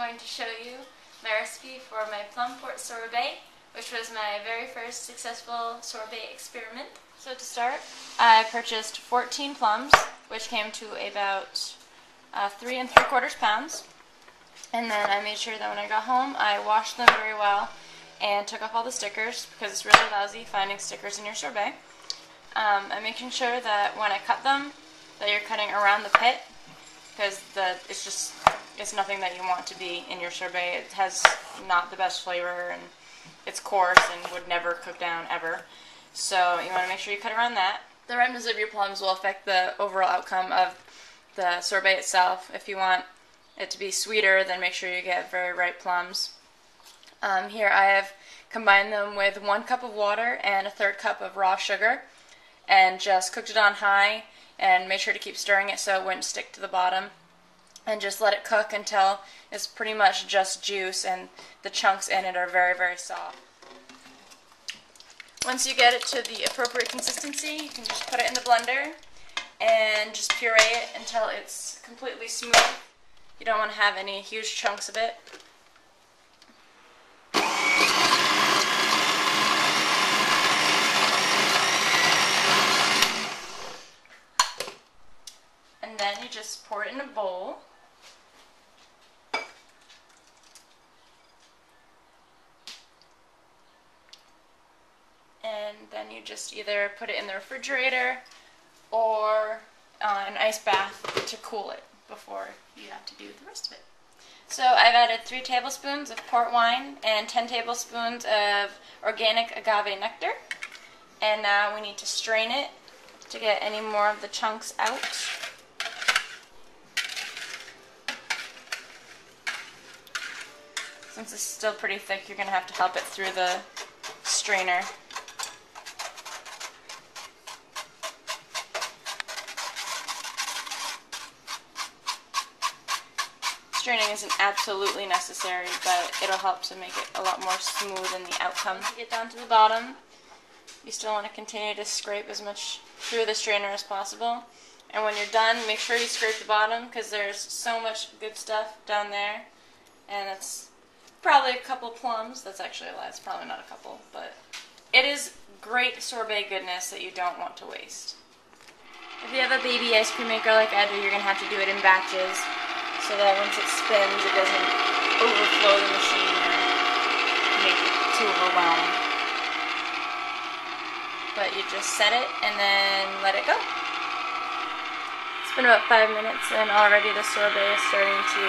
going to show you my recipe for my plum port sorbet, which was my very first successful sorbet experiment. So to start, I purchased 14 plums, which came to about 3 3/4 pounds. And then I made sure that when I got home, I washed them very well and took off all the stickers, because it's really lousy finding stickers in your sorbet. I'm making sure that when I cut them, that you're cutting around the pit, because it's nothing that you want to be in your sorbet. It has not the best flavor, and it's coarse and would never cook down ever. So you want to make sure you cut around that. The ripeness of your plums will affect the overall outcome of the sorbet itself. If you want it to be sweeter, then make sure you get very ripe plums. Here I have combined them with 1 cup of water and 1/3 cup of raw sugar, and just cooked it on high and made sure to keep stirring it so it wouldn't stick to the bottom, and just let it cook until it's pretty much just juice and the chunks in it are very, very soft. Once you get it to the appropriate consistency, you can just put it in the blender and just puree it until it's completely smooth. You don't want to have any huge chunks of it. And then you just pour it in a bowl. And then you just either put it in the refrigerator or an ice bath to cool it before you have to do the rest of it. So I've added 3 tablespoons of port wine and 10 tablespoons of organic agave nectar. And now we need to strain it to get any more of the chunks out. Since it's still pretty thick, you're going to have to help it through the strainer. Straining isn't absolutely necessary, but it'll help to make it a lot more smooth in the outcome. Once you get down to the bottom, you still want to continue to scrape as much through the strainer as possible. And when you're done, make sure you scrape the bottom, because there's so much good stuff down there. And it's probably a couple plums. That's actually a lie. It's probably not a couple, but it is great sorbet goodness that you don't want to waste. If you have a baby ice cream maker like I do, you're going to have to do it in batches, so that once it spins, it doesn't overflow the machine or make it too overwhelmed. But you just set it and then let it go. It's been about 5 minutes, and already the sorbet is starting to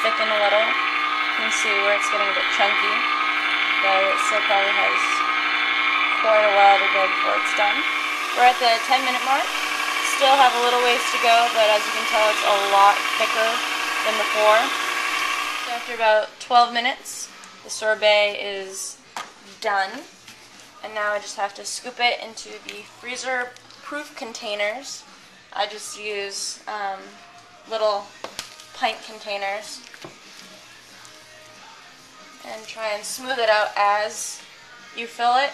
thicken a little. You can see where it's getting a bit chunky, but it still probably has quite a while to go before it's done. We're at the 10-minute mark. Still have a little ways to go, but as you can tell, it's a lot thicker than before. So after about 12 minutes, the sorbet is done. And now I just have to scoop it into the freezer-proof containers. I just use little pint containers. And try and smooth it out as you fill it.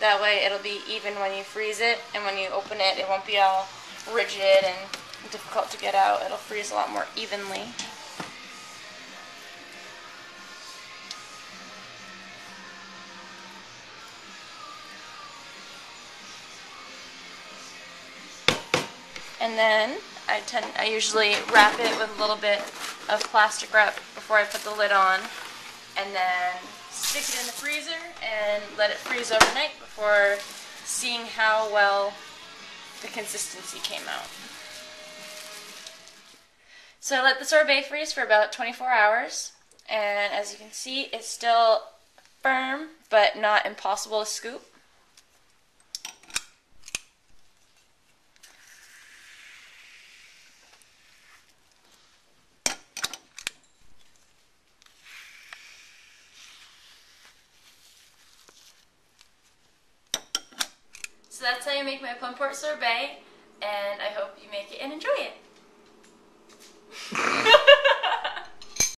That way it'll be even when you freeze it, and when you open it, it won't be all rigid and difficult to get out. It'll freeze a lot more evenly. And then I usually wrap it with a little bit of plastic wrap before I put the lid on, and then stick it in the freezer and let it freeze overnight before seeing how well the consistency came out. So I let the sorbet freeze for about 24 hours, and as you can see, it's still firm but not impossible to scoop. So that's how you make my plum port sorbet, and I hope you make it and enjoy it.